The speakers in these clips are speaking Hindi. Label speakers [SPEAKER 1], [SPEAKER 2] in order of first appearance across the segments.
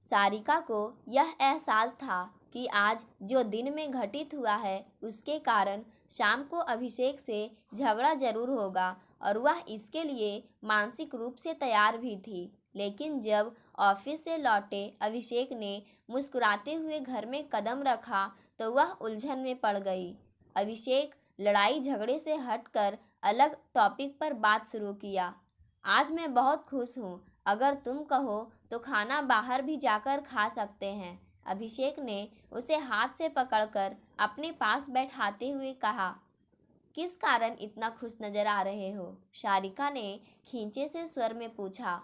[SPEAKER 1] सारिका को यह एहसास था कि आज जो दिन में घटित हुआ है उसके कारण शाम को अभिषेक से झगड़ा जरूर होगा और वह इसके लिए मानसिक रूप से तैयार भी थी। लेकिन जब ऑफिस से लौटे अभिषेक ने मुस्कुराते हुए घर में कदम रखा तो वह उलझन में पड़ गई। अभिषेक लड़ाई झगड़े से हटकर अलग टॉपिक पर बात शुरू किया। आज मैं बहुत खुश हूँ, अगर तुम कहो तो खाना बाहर भी जाकर खा सकते हैं। अभिषेक ने उसे हाथ से पकड़कर अपने पास बैठाते हुए कहा। किस कारण इतना खुश नजर आ रहे हो? सारिका ने खींचे से स्वर में पूछा।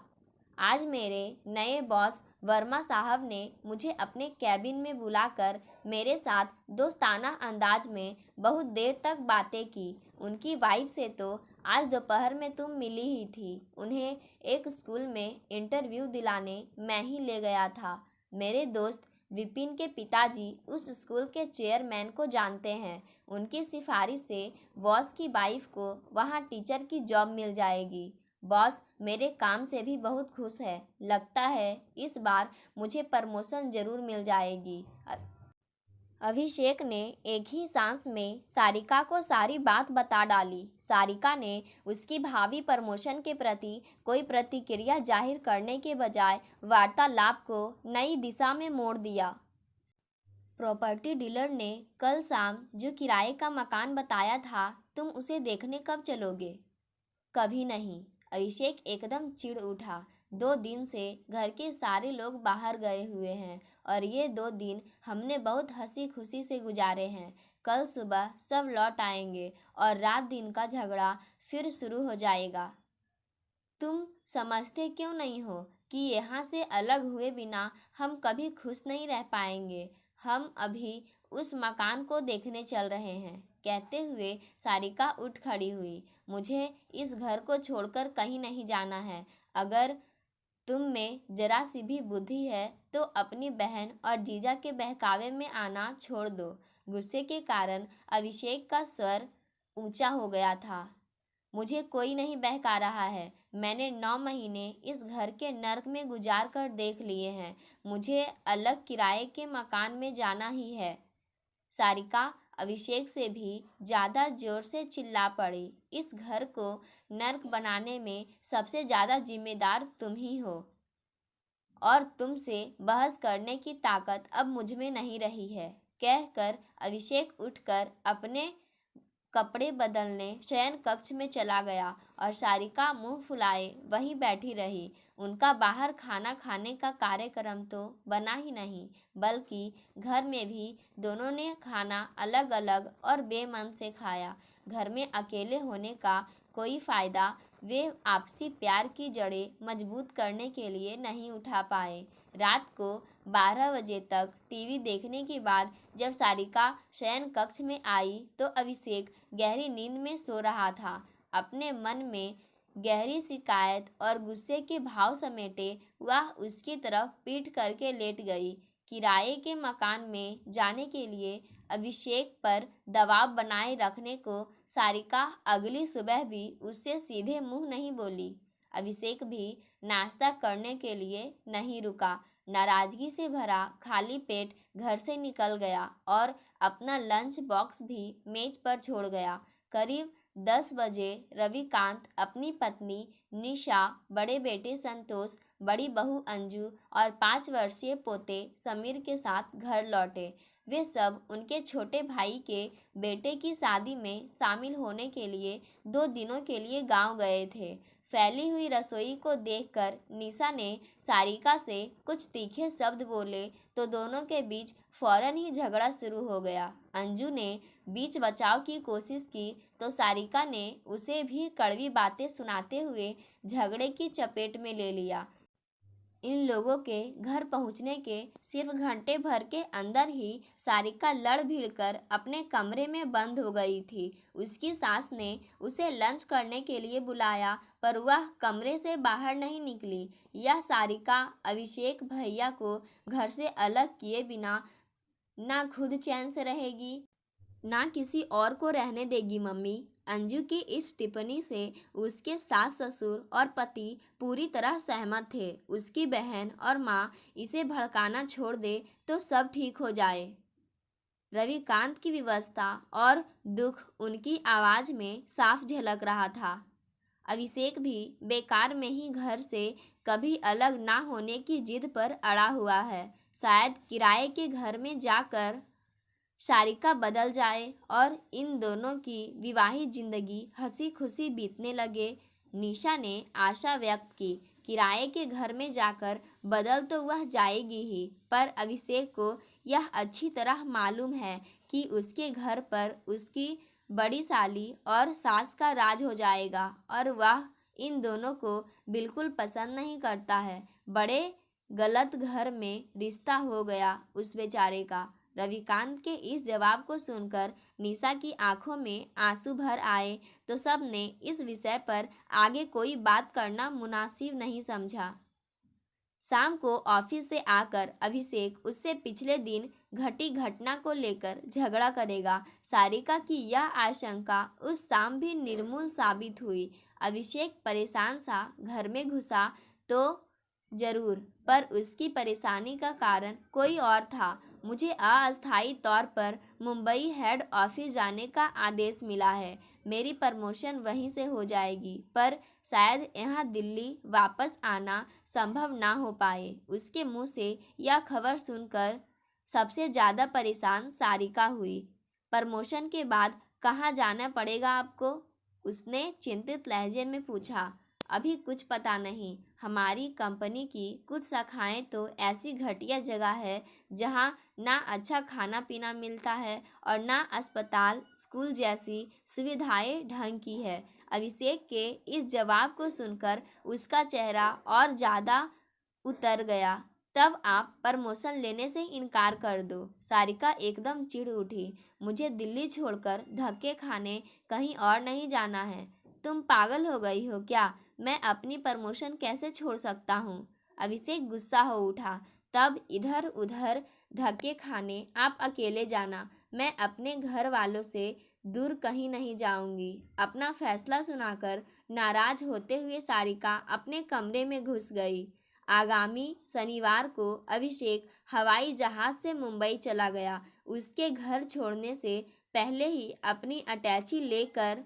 [SPEAKER 1] आज मेरे नए बॉस वर्मा साहब ने मुझे अपने कैबिन में बुलाकर मेरे साथ दोस्ताना अंदाज में बहुत देर तक बातें की। उनकी वाइफ से तो आज दोपहर में तुम मिली ही थी। उन्हें एक स्कूल में इंटरव्यू दिलाने मैं ही ले गया था। मेरे दोस्त विपिन के पिताजी उस स्कूल के चेयरमैन को जानते हैं। उनकी सिफारिश से बॉस की वाइफ को वहाँ टीचर की जॉब मिल जाएगी। बॉस मेरे काम से भी बहुत खुश है। लगता है इस बार मुझे प्रमोशन जरूर मिल जाएगी। अभिषेक ने एक ही सांस में सारिका को सारी बात बता डाली। सारिका ने उसकी भावी प्रमोशन के प्रति कोई प्रतिक्रिया जाहिर करने के बजाय वार्तालाप को नई दिशा में मोड़ दिया। प्रॉपर्टी डीलर ने कल शाम जो किराए का मकान बताया था, तुम उसे देखने कब चलोगे? कभी नहीं। अभिषेक एकदम चिढ़ उठा। 2 दिन से घर के सारे लोग बाहर गए हुए हैं और ये 2 दिन हमने बहुत हंसी खुशी से गुजारे हैं। कल सुबह सब लौट आएंगे और रात दिन का झगड़ा फिर शुरू हो जाएगा। तुम समझते क्यों नहीं हो कि यहाँ से अलग हुए बिना हम कभी खुश नहीं रह पाएंगे? हम अभी उस मकान को देखने चल रहे हैं। कहते हुए सारिका उठ खड़ी हुई। मुझे इस घर को छोड़कर कहीं नहीं जाना है। अगर तुम में जरा सी भी बुद्धि है तो अपनी बहन और जीजा के बहकावे में आना छोड़ दो। गुस्से के कारण अभिषेक का स्वर ऊंचा हो गया था। मुझे कोई नहीं बहका रहा है। मैंने 9 महीने इस घर के नर्क में गुजार कर देख लिए हैं। मुझे अलग किराए के मकान में जाना ही है। सारिका अभिषेक से भी ज़्यादा जोर से चिल्ला पड़ी। इस घर को नर्क बनाने में सबसे ज़्यादा जिम्मेदार तुम ही हो और तुमसे बहस करने की ताकत अब मुझ में नहीं रही है। कहकर अभिषेक उठकर अपने कपड़े बदलने शयन कक्ष में चला गया और सारिका मुंह फुलाए वहीं बैठी रही। उनका बाहर खाना खाने का कार्यक्रम तो बना ही नहीं, बल्कि घर में भी दोनों ने खाना अलग अलग और बेमन से खाया। घर में अकेले होने का कोई फ़ायदा वे आपसी प्यार की जड़ें मजबूत करने के लिए नहीं उठा पाए। रात को 12 बजे तक टीवी देखने के बाद जब सारिका शयन कक्ष में आई तो अभिषेक गहरी नींद में सो रहा था। अपने मन में गहरी शिकायत और गुस्से के भाव समेटे वह उसकी तरफ पीठ करके लेट गई। किराए के मकान में जाने के लिए अभिषेक पर दबाव बनाए रखने को सारिका अगली सुबह भी उससे सीधे मुंह नहीं बोली। अभिषेक भी नाश्ता करने के लिए नहीं रुका। नाराजगी से भरा खाली पेट घर से निकल गया और अपना लंच बॉक्स भी मेज पर छोड़ गया। करीब 10 बजे रविकांत अपनी पत्नी निशा, बड़े बेटे संतोष, बड़ी बहू अंजू और 5 वर्षीय पोते समीर के साथ घर लौटे। वे सब उनके छोटे भाई के बेटे की शादी में शामिल होने के लिए 2 दिनों के लिए गांव गए थे। फैली हुई रसोई को देखकर निशा ने सारिका से कुछ तीखे शब्द बोले तो दोनों के बीच फौरन ही झगड़ा शुरू हो गया। अंजू ने बीच बचाव की कोशिश की तो सारिका ने उसे भी कड़वी बातें सुनाते हुए झगड़े की चपेट में ले लिया। इन लोगों के घर पहुंचने के सिर्फ घंटे भर के अंदर ही सारिका लड़ भिड़कर अपने कमरे में बंद हो गई थी। उसकी सास ने उसे लंच करने के लिए बुलाया पर वह कमरे से बाहर नहीं निकली। यह सारिका अभिषेक भैया को घर से अलग किए बिना ना खुद चैन से रहेगी ना किसी और को रहने देगी। मम्मी, अंजू की इस टिप्पणी से उसके सास ससुर और पति पूरी तरह सहमत थे। उसकी बहन और माँ इसे भड़काना छोड़ दे तो सब ठीक हो जाए। रविकांत की विवशता और दुख उनकी आवाज में साफ झलक रहा था। अभिषेक भी बेकार में ही घर से कभी अलग ना होने की जिद पर अड़ा हुआ है। शायद किराए के घर में जाकर सारिका बदल जाए और इन दोनों की विवाहित जिंदगी हंसी खुशी बीतने लगे। निशा ने आशा व्यक्त की, किराए के घर में जाकर बदल तो वह जाएगी ही, पर अभिषेक को यह अच्छी तरह मालूम है कि उसके घर पर उसकी बड़ी साली और सास का राज हो जाएगा और वह इन दोनों को बिल्कुल पसंद नहीं करता है। बड़े गलत घर में रिश्ता हो गया उस बेचारे का। रविकांत के इस जवाब को सुनकर निशा की आंखों में आंसू भर आए तो सब ने इस विषय पर आगे कोई बात करना मुनासिब नहीं समझा। शाम को ऑफिस से आकर अभिषेक उससे पिछले दिन घटी घटना को लेकर झगड़ा करेगा। सारिका की यह आशंका उस शाम भी निर्मूल साबित हुई। अभिषेक परेशान सा घर में घुसा तो जरूर, पर उसकी परेशानी का कारण कोई और था। मुझे अस्थायी तौर पर मुंबई हेड ऑफिस जाने का आदेश मिला है। मेरी प्रमोशन वहीं से हो जाएगी, पर शायद यहाँ दिल्ली वापस आना संभव ना हो पाए। उसके मुंह से यह खबर सुनकर सबसे ज़्यादा परेशान सारिका हुई। प्रमोशन के बाद कहाँ जाना पड़ेगा आपको? उसने चिंतित लहजे में पूछा। अभी कुछ पता नहीं। हमारी कंपनी की कुछ शाखाएं तो ऐसी घटिया जगह है जहां ना अच्छा खाना पीना मिलता है और ना अस्पताल स्कूल जैसी सुविधाएं ढंग की है। अभिषेक के इस जवाब को सुनकर उसका चेहरा और ज़्यादा उतर गया। तब आप प्रमोशन लेने से इनकार कर दो। सारिका एकदम चिढ़ उठी। मुझे दिल्ली छोड़कर धक्के खाने कहीं और नहीं जाना है। तुम पागल हो गई हो क्या? मैं अपनी प्रमोशन कैसे छोड़ सकता हूँ? अभिषेक गुस्सा हो उठा। तब इधर उधर धक्के खाने आप अकेले जाना। मैं अपने घर वालों से दूर कहीं नहीं जाऊंगी। अपना फैसला सुनाकर नाराज होते हुए सारिका अपने कमरे में घुस गई। आगामी शनिवार को अभिषेक हवाई जहाज से मुंबई चला गया। उसके घर छोड़ने से पहले ही अपनी अटैची लेकर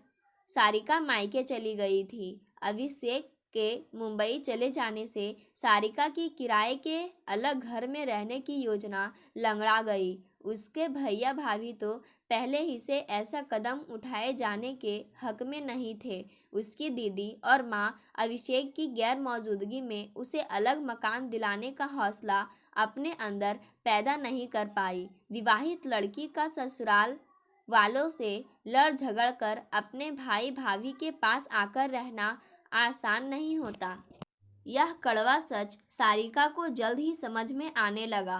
[SPEAKER 1] सारिका मायके चली गई थी। अभिषेक के मुंबई चले जाने से सारिका की किराए के अलग घर में रहने की योजना लंगड़ा गई। उसके भैया भाभी तो पहले ही से ऐसा कदम उठाए जाने के हक में नहीं थे। उसकी दीदी और माँ अभिषेक की गैर मौजूदगी में उसे अलग मकान दिलाने का हौसला अपने अंदर पैदा नहीं कर पाई। विवाहित लड़की का ससुराल वालों से लड़ झगड़ कर अपने भाई भाभी के पास आकर रहना आसान नहीं होता। यह कड़वा सच सारिका को जल्द ही समझ में आने लगा।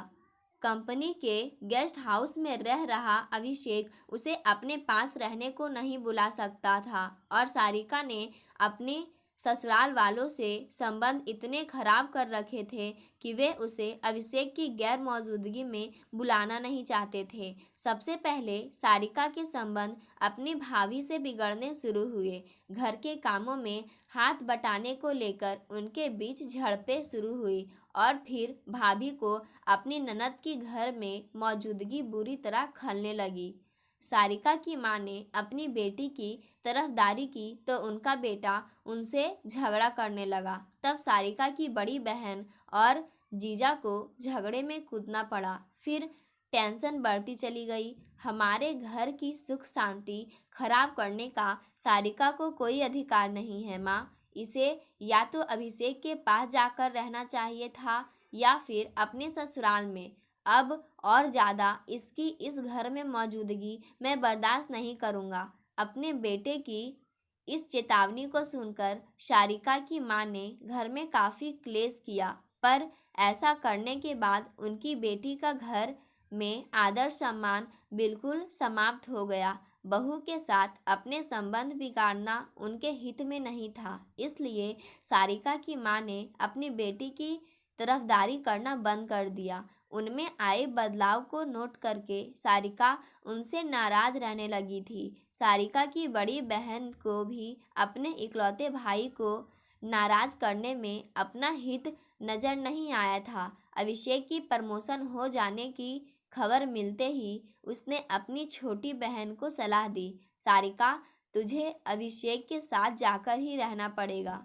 [SPEAKER 1] कंपनी के गेस्ट हाउस में रह रहा अभिषेक उसे अपने पास रहने को नहीं बुला सकता था और सारिका ने अपने ससुराल वालों से संबंध इतने खराब कर रखे थे कि वे उसे अभिषेक की गैर मौजूदगी में बुलाना नहीं चाहते थे। सबसे पहले सारिका के संबंध अपनी भाभी से बिगड़ने शुरू हुए। घर के कामों में हाथ बटाने को लेकर उनके बीच झड़पें शुरू हुई और फिर भाभी को अपनी ननद की घर में मौजूदगी बुरी तरह खलने लगी। सारिका की मां ने अपनी बेटी की तरफदारी की तो उनका बेटा उनसे झगड़ा करने लगा। तब सारिका की बड़ी बहन और जीजा को झगड़े में कूदना पड़ा। फिर टेंशन बढ़ती चली गई। हमारे घर की सुख शांति खराब करने का सारिका को कोई अधिकार नहीं है माँ। इसे या तो अभिषेक के पास जाकर रहना चाहिए था या फिर अपने ससुराल में। अब और ज़्यादा इसकी इस घर में मौजूदगी मैं बर्दाश्त नहीं करूँगा। अपने बेटे की इस चेतावनी को सुनकर सारिका की मां ने घर में काफ़ी क्लेश किया, पर ऐसा करने के बाद उनकी बेटी का घर में आदर सम्मान बिल्कुल समाप्त हो गया। बहू के साथ अपने संबंध बिगाड़ना उनके हित में नहीं था, इसलिए सारिका की मां ने अपनी बेटी की तरफदारी करना बंद कर दिया। उनमें आए बदलाव को नोट करके सारिका उनसे नाराज रहने लगी थी। सारिका की बड़ी बहन को भी अपने इकलौते भाई को नाराज करने में अपना हित नजर नहीं आया था। अभिषेक की प्रमोशन हो जाने की खबर मिलते ही उसने अपनी छोटी बहन को सलाह दी, सारिका, तुझे अभिषेक के साथ जाकर ही रहना पड़ेगा।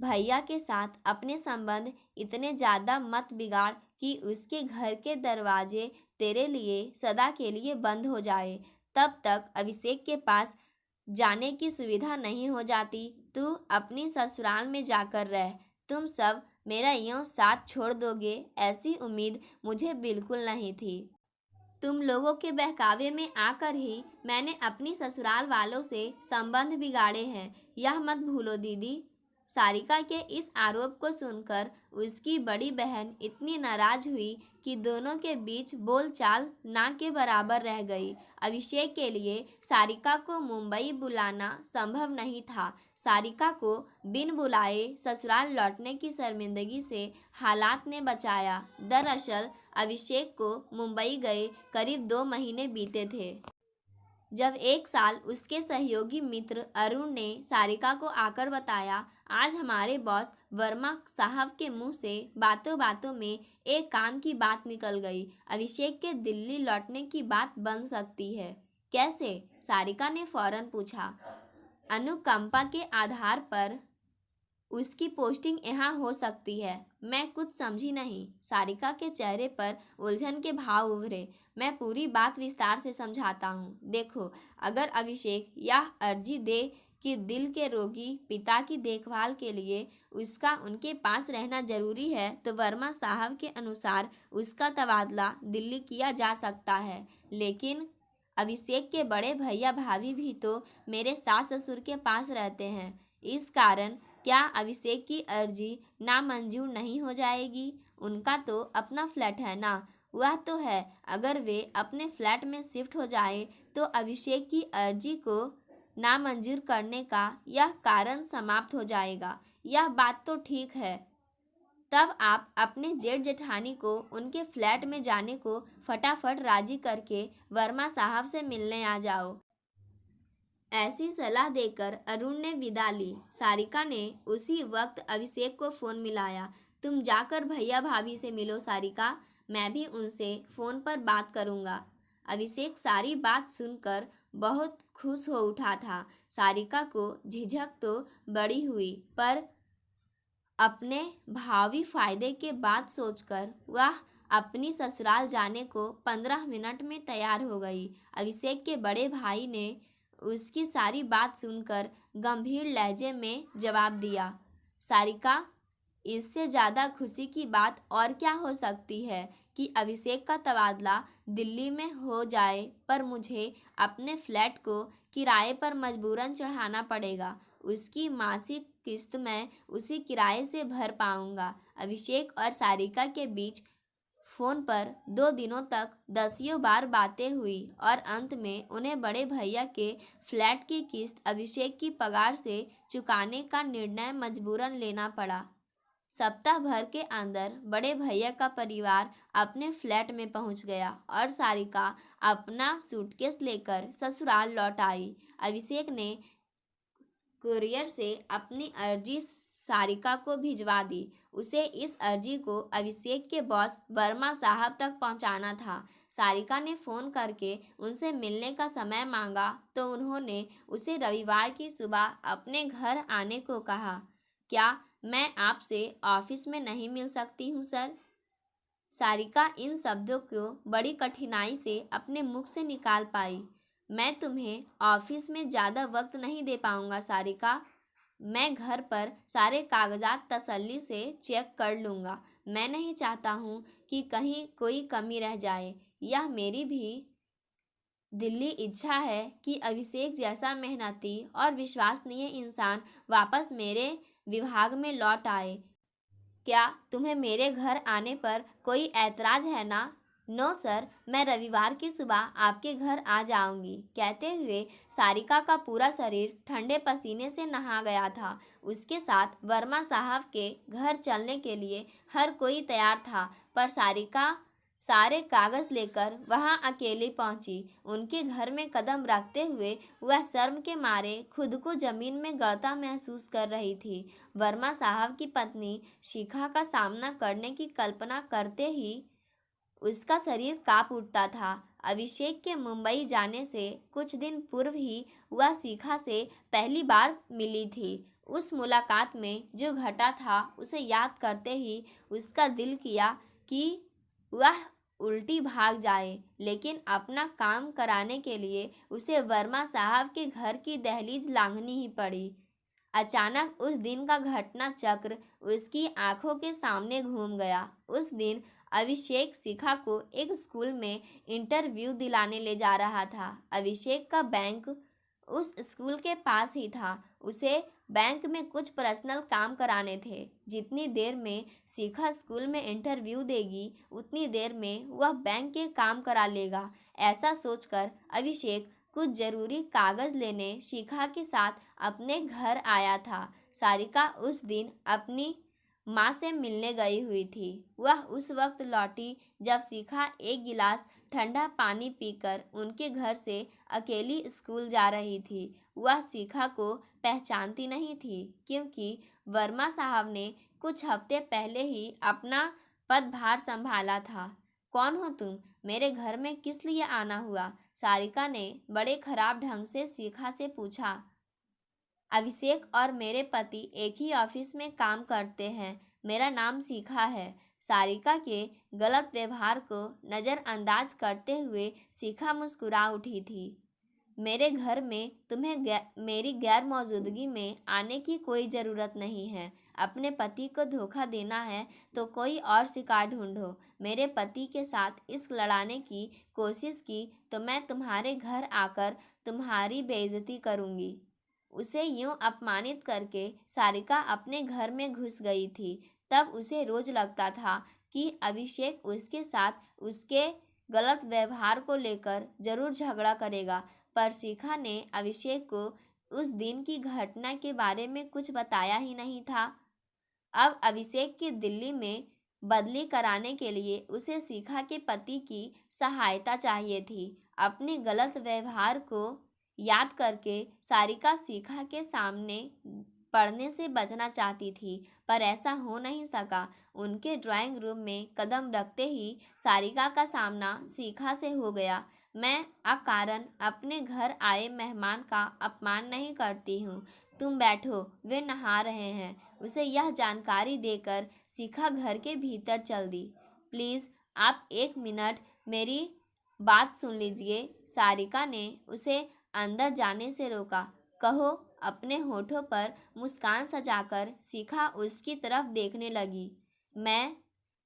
[SPEAKER 1] भैया के साथ अपने संबंध इतने ज़्यादा मत बिगाड़ कि उसके घर के दरवाजे तेरे लिए सदा के लिए बंद हो जाए। तब तक अभिषेक के पास जाने की सुविधा नहीं हो जाती। तू अपनी ससुराल में जाकर रह। तुम सब मेरा यूँ साथ छोड़ दोगे, ऐसी उम्मीद मुझे बिल्कुल नहीं थी। तुम लोगों के बहकावे में आकर ही मैंने अपनी ससुराल वालों से संबंध बिगाड़े हैं, यह मत भूलो दीदी। सारिका के इस आरोप को सुनकर उसकी बड़ी बहन इतनी नाराज हुई कि दोनों के बीच बोलचाल ना के बराबर रह गई। अभिषेक के लिए सारिका को मुंबई बुलाना संभव नहीं था। सारिका को बिन बुलाए ससुराल लौटने की शर्मिंदगी से हालात ने बचाया। दरअसल अभिषेक को मुंबई गए करीब 2 महीने बीते थे, जब एक साल उसके सहयोगी मित्र अरुण ने सारिका को आकर बताया, आज हमारे बॉस वर्मा साहब के मुंह से बातों बातों में एक काम की बात निकल गई। अभिषेक के दिल्ली लौटने की बात बन सकती है। कैसे? सारिका ने फौरन पूछा। अनुकंपा के आधार पर उसकी पोस्टिंग यहाँ हो सकती है। मैं कुछ समझी नहीं। सारिका के चेहरे पर उलझन के भाव उभरे। मैं पूरी बात विस्तार से समझाता हूँ। देखो, अगर अभिषेक यह अर्जी दे कि दिल के रोगी पिता की देखभाल के लिए उसका उनके पास रहना जरूरी है, तो वर्मा साहब के अनुसार उसका तबादला दिल्ली किया जा सकता है। लेकिन अभिषेक के बड़े भैया भाभी भी तो मेरे सास ससुर के पास रहते हैं। इस कारण क्या अभिषेक की अर्जी नामंजूर नहीं हो जाएगी? उनका तो अपना फ्लैट है ना। वह तो है। अगर वे अपने फ्लैट में शिफ्ट हो जाए तो अभिषेक की अर्जी को नामंजूर करने का यह कारण समाप्त हो जाएगा। यह बात तो ठीक है। तब आप अपने जेठ जेठानी को उनके फ्लैट में जाने को फटाफट राजी करके वर्मा साहब से मिलने आ जाओ। ऐसी सलाह देकर अरुण ने विदा ली। सारिका ने उसी वक्त अभिषेक को फ़ोन मिलाया। तुम जाकर भैया भाभी से मिलो सारिका, मैं भी उनसे फ़ोन पर बात करूँगा। अभिषेक सारी बात सुनकर बहुत खुश हो उठा था। सारिका को झिझक तो बड़ी हुई, पर अपने भावी फायदे के बात सोचकर वह अपनी ससुराल जाने को 15 मिनट में तैयार हो गई। अभिषेक के बड़े भाई ने उसकी सारी बात सुनकर गंभीर लहजे में जवाब दिया, सारिका, इससे ज़्यादा खुशी की बात और क्या हो सकती है कि अभिषेक का तबादला दिल्ली में हो जाए, पर मुझे अपने फ्लैट को किराए पर मजबूरन चढ़ाना पड़ेगा। उसकी मासिक किस्त मैं उसी किराए से भर पाऊंगा। अभिषेक और सारिका के बीच फ़ोन पर 2 दिनों तक दसियों बार बातें हुई और अंत में उन्हें बड़े भैया के फ्लैट की किस्त अभिषेक की पगार से चुकाने का निर्णय मजबूरन लेना पड़ा। सप्ताह भर के अंदर बड़े भैया का परिवार अपने फ्लैट में पहुंच गया और सारिका अपना सूटकेस लेकर ससुराल लौट आई। अभिषेक ने कुरियर से अपनी अर्जी सारिका को भिजवा दी। उसे इस अर्जी को अभिषेक के बॉस वर्मा साहब तक पहुंचाना था। सारिका ने फ़ोन करके उनसे मिलने का समय मांगा तो उन्होंने उसे रविवार की सुबह अपने घर आने को कहा। क्या मैं आपसे ऑफिस में नहीं मिल सकती हूँ सर? सारिका इन शब्दों को बड़ी कठिनाई से अपने मुख से निकाल पाई। मैं तुम्हें ऑफिस में ज़्यादा वक्त नहीं दे पाऊँगा सारिका। मैं घर पर सारे कागजात तसल्ली से चेक कर लूँगा। मैं नहीं चाहता हूँ कि कहीं कोई कमी रह जाए। यह मेरी भी दिली इच्छा है कि अभिषेक जैसा मेहनती और विश्वसनीय इंसान वापस मेरे विभाग में लौट आए। क्या तुम्हें मेरे घर आने पर कोई ऐतराज़ है ना? नो सर, मैं रविवार की सुबह आपके घर आ जाऊंगी, कहते हुए सारिका का पूरा शरीर ठंडे पसीने से नहा गया था। उसके साथ वर्मा साहब के घर चलने के लिए हर कोई तैयार था, पर सारिका सारे कागज लेकर वहां अकेली पहुंची। उनके घर में कदम रखते हुए वह शर्म के मारे खुद को जमीन में गड़ता महसूस कर रही थी। वर्मा साहब की पत्नी शिखा का सामना करने की कल्पना करते ही उसका शरीर कांप उठता था। अभिषेक के मुंबई जाने से कुछ दिन पूर्व ही वह शिखा से पहली बार मिली थी। उस मुलाकात में जो घटा था उसे याद करते ही उसका दिल किया कि वह उल्टी भाग जाए, लेकिन अपना काम कराने के लिए उसे वर्मा साहब के घर की दहलीज लांघनी ही पड़ी। अचानक उस दिन का घटना चक्र उसकी आंखों के सामने घूम गया। उस दिन अभिषेक शिखा को एक स्कूल में इंटरव्यू दिलाने ले जा रहा था। अभिषेक का बैंक उस स्कूल के पास ही था। उसे बैंक में कुछ पर्सनल काम कराने थे। जितनी देर में शिखा स्कूल में इंटरव्यू देगी उतनी देर में वह बैंक के काम करा लेगा। ऐसा सोचकर अभिषेक कुछ जरूरी कागज लेने शिखा के साथ अपने घर आया था। सारिका उस दिन अपनी माँ से मिलने गई हुई थी। वह उस वक्त लौटी जब शिखा एक गिलास ठंडा पानी पीकर उनके घर से अकेली स्कूल जा रही थी। वह शिखा को पहचानती नहीं थी, क्योंकि वर्मा साहब ने कुछ हफ्ते पहले ही अपना पदभार संभाला था। कौन हो तुम? मेरे घर में किस लिए आना हुआ? सारिका ने बड़े खराब ढंग से शिखा से पूछा। अभिषेक और मेरे पति एक ही ऑफिस में काम करते हैं। मेरा नाम शिखा है। सारिका के गलत व्यवहार को नज़रअंदाज करते हुए शिखा मुस्कुरा उठी थी। मेरे घर में तुम्हें मेरी गैर मौजूदगी में आने की कोई ज़रूरत नहीं है। अपने पति को धोखा देना है तो कोई और शिकार ढूंढो। मेरे पति के साथ इश्क लड़ाने की कोशिश की तो मैं तुम्हारे घर आकर तुम्हारी बेइज्जती करूँगी। उसे यूं अपमानित करके सारिका अपने घर में घुस गई थी। तब उसे रोज लगता था कि अभिषेक उसके साथ उसके गलत व्यवहार को लेकर जरूर झगड़ा करेगा, पर शिखा ने अभिषेक को उस दिन की घटना के बारे में कुछ बताया ही नहीं था। अब अभिषेक की दिल्ली में बदली कराने के लिए उसे शिखा के पति की सहायता चाहिए थी। अपने गलत व्यवहार को याद करके सारिका शिखा के सामने पढ़ने से बचना चाहती थी, पर ऐसा हो नहीं सका। उनके ड्राइंग रूम में कदम रखते ही सारिका का सामना शिखा से हो गया। मैं अकारण अपने घर आए मेहमान का अपमान नहीं करती हूँ। तुम बैठो, वे नहा रहे हैं। उसे यह जानकारी देकर शिखा घर के भीतर चल दी। प्लीज़ आप एक मिनट मेरी बात सुन लीजिए। सारिका ने उसे अंदर जाने से रोका। कहो। अपने होठों पर मुस्कान सजाकर शिखा उसकी तरफ देखने लगी।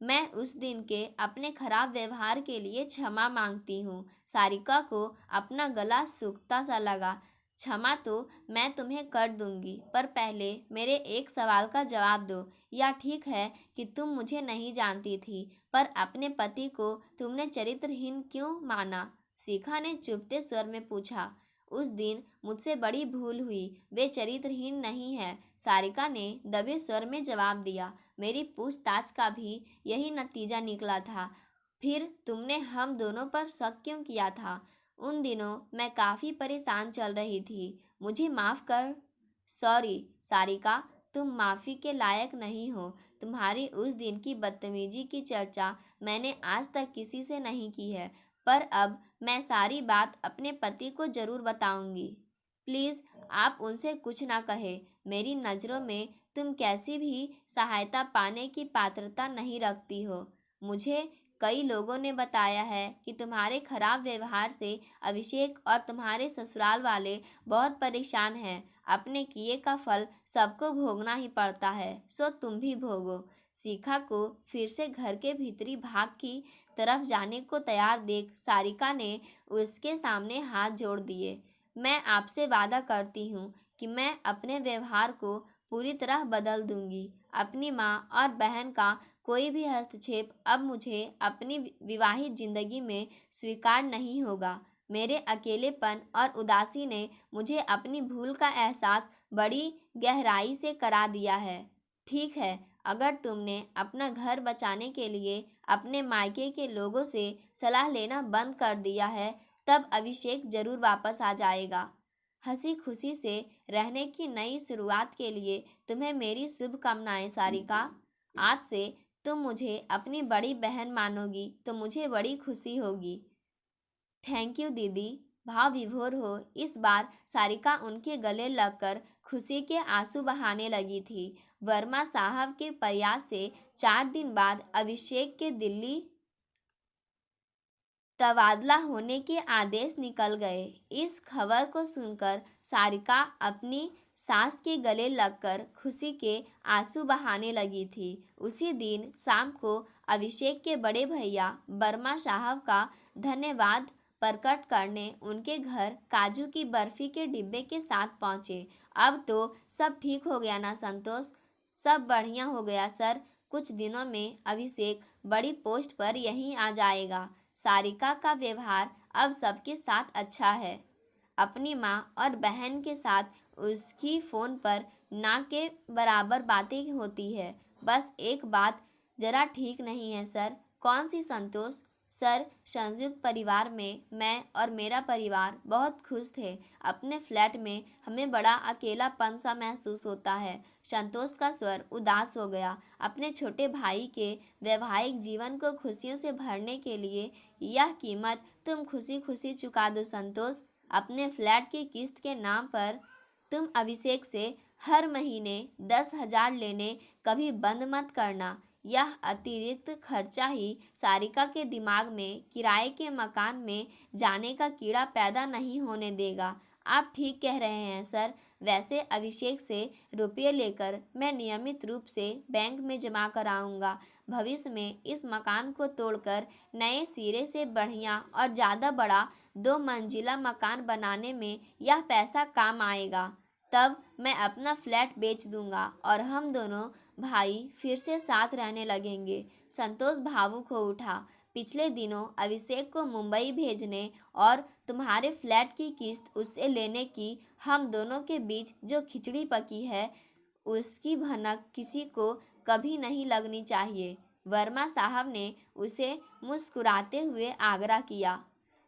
[SPEAKER 1] मैं उस दिन के अपने खराब व्यवहार के लिए क्षमा मांगती हूँ। सारिका को अपना गला सूखता सा लगा। क्षमा तो मैं तुम्हें कर दूंगी, पर पहले मेरे एक सवाल का जवाब दो। यह ठीक है कि तुम मुझे नहीं जानती थी, पर अपने पति को तुमने चरित्रहीन क्यों माना? शिखा ने चुभते स्वर में पूछा। उस दिन मुझसे बड़ी भूल हुई। वे चरित्रहीन नहीं है, सारिका ने दबे स्वर में जवाब दिया। मेरी पूछताछ का भी यही नतीजा निकला था। फिर तुमने हम दोनों पर शक क्यों किया था? उन दिनों मैं काफ़ी परेशान चल रही थी। मुझे माफ़ कर। सॉरी सारिका, तुम माफ़ी के लायक नहीं हो। तुम्हारी उस दिन की बदतमीजी की चर्चा मैंने आज तक किसी से नहीं की है, पर अब मैं सारी बात अपने पति को ज़रूर बताऊंगी। प्लीज़ आप उनसे कुछ ना कहे। मेरी नज़रों में तुम कैसी भी सहायता पाने की पात्रता नहीं रखती हो। मुझे कई लोगों ने बताया है कि तुम्हारे खराब व्यवहार से अभिषेक और तुम्हारे ससुराल वाले बहुत परेशान हैं। अपने किए का फल सबको भोगना ही पड़ता है, सो तुम भी भोगो। शिखा को फिर से घर के भीतरी भाग की तरफ जाने को तैयार देख सारिका ने उसके सामने हाथ जोड़ दिए। मैं आपसे वादा करती हूँ कि मैं अपने व्यवहार को पूरी तरह बदल दूंगी। अपनी माँ और बहन का कोई भी हस्तक्षेप अब मुझे अपनी विवाहित जिंदगी में स्वीकार नहीं होगा। मेरे अकेलेपन और उदासी ने मुझे अपनी भूल का एहसास बड़ी गहराई से करा दिया है। ठीक है, अगर तुमने अपना घर बचाने के लिए अपने मायके के लोगों से सलाह लेना बंद कर दिया है, तब अभिषेक जरूर वापस आ जाएगा। हंसी खुशी से रहने की नई शुरुआत के लिए तुम्हें मेरी शुभकामनाएं सारिका। आज से तुम मुझे अपनी बड़ी बहन मानोगी तो मुझे बड़ी खुशी होगी। थैंक यू दीदी। भाव विभोर हो इस बार सारिका उनके गले लगकर खुशी के आंसू बहाने लगी थी। वर्मा साहब के प्रयास से 4 दिन बाद अभिषेक के दिल्ली तबादला होने के आदेश निकल गए। इस खबर को सुनकर सारिका अपनी सास के गले लगकर खुशी के आंसू बहाने लगी थी। उसी दिन शाम को अभिषेक के बड़े भैया वर्मा साहब का धन्यवाद प्रकट करने उनके घर काजू की बर्फी के डिब्बे के साथ पहुंचे। अब तो सब ठीक हो गया ना संतोष? सब बढ़िया हो गया सर। कुछ दिनों में अभिषेक बड़ी पोस्ट पर यहीं आ जाएगा। सारिका का व्यवहार अब सबके साथ अच्छा है। अपनी माँ और बहन के साथ उसकी फ़ोन पर ना के बराबर बातें होती है। बस एक बात ज़रा ठीक नहीं है सर। कौन सी संतोष? सर, संयुक्त परिवार में मैं और मेरा परिवार बहुत खुश थे। अपने फ्लैट में हमें बड़ा अकेलापन सा महसूस होता है। संतोष का स्वर उदास हो गया। अपने छोटे भाई के वैवाहिक जीवन को खुशियों से भरने के लिए यह कीमत तुम खुशी खुशी चुका दो संतोष। अपने फ्लैट की किस्त के नाम पर तुम अभिषेक से हर महीने 10,000 लेने कभी बंद मत करना। यह अतिरिक्त खर्चा ही सारिका के दिमाग में किराए के मकान में जाने का कीड़ा पैदा नहीं होने देगा। आप ठीक कह रहे हैं सर। वैसे अभिषेक से रुपये लेकर मैं नियमित रूप से बैंक में जमा कराऊंगा। भविष्य में इस मकान को तोड़कर नए सिरे से बढ़िया और ज़्यादा बड़ा 2 मंजिला मकान बनाने में यह पैसा काम आएगा। तब मैं अपना फ्लैट बेच दूंगा और हम दोनों भाई फिर से साथ रहने लगेंगे। संतोष भावुक हो उठा। पिछले दिनों अभिषेक को मुंबई भेजने और तुम्हारे फ्लैट की किस्त उससे लेने की हम दोनों के बीच जो खिचड़ी पकी है, उसकी भनक किसी को कभी नहीं लगनी चाहिए। वर्मा साहब ने उसे मुस्कुराते हुए आग्रह किया।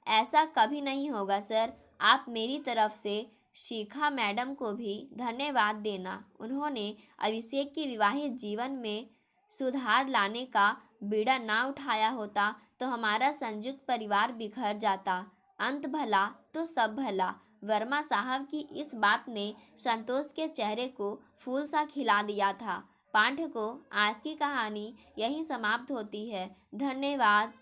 [SPEAKER 1] ऐसा कभी नहीं होगा सर। आप मेरी तरफ से शिखा मैडम को भी धन्यवाद देना। उन्होंने अभिषेक के विवाहित जीवन में सुधार लाने का बीड़ा ना उठाया होता तो हमारा संयुक्त परिवार बिखर जाता। अंत भला तो सब भला। वर्मा साहब की इस बात ने संतोष के चेहरे को फूल सा खिला दिया था। पाठकों, आज की कहानी यहीं समाप्त होती है। धन्यवाद।